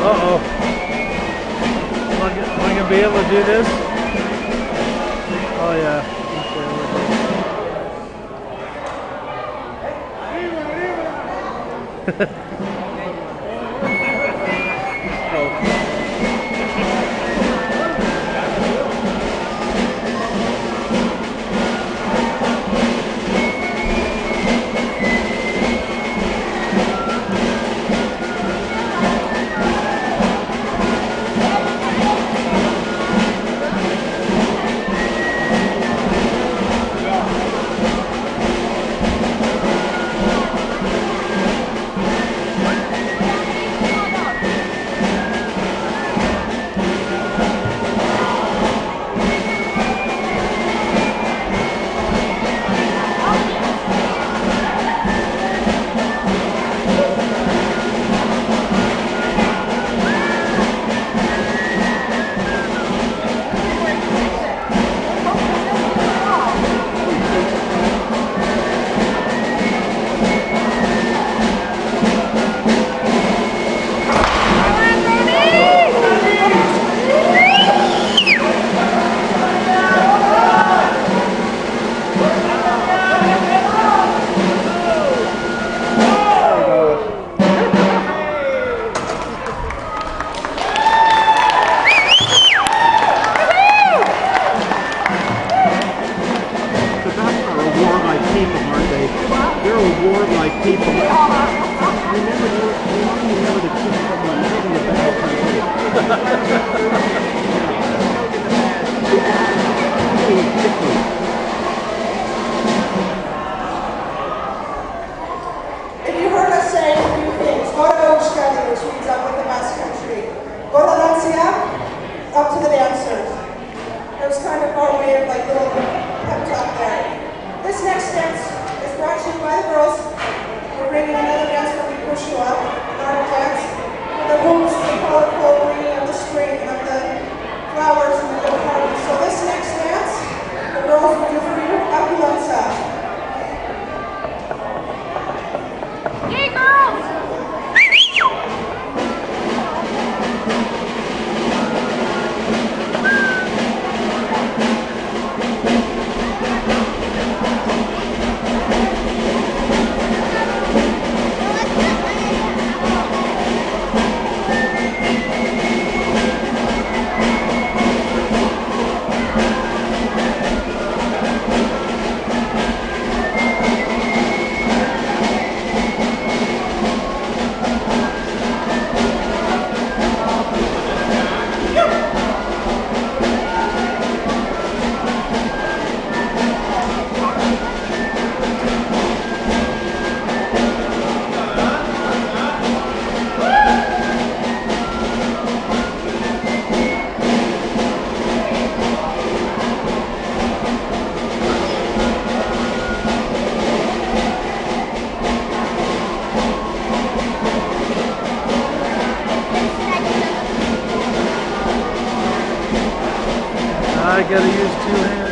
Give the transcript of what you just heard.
Uh-oh. Am I going to be able to do this? Oh, yeah. Okay, They're a warlike people. Remember the chief from the battle country. If you heard us say a few things, go to Australia, which means up with the Basque country. Go to Lancia, up to the dancers. It was kind of our way of like little pep talk there. This next dance is brought to you by the girls. We're bringing another dance where we push you up, an art dance. The wombs, the colorful green of the spring and of the flowers and the little parties. So this next dance, the girls will do for you, Apulanza. Yay, girls! I gotta use 2 hands.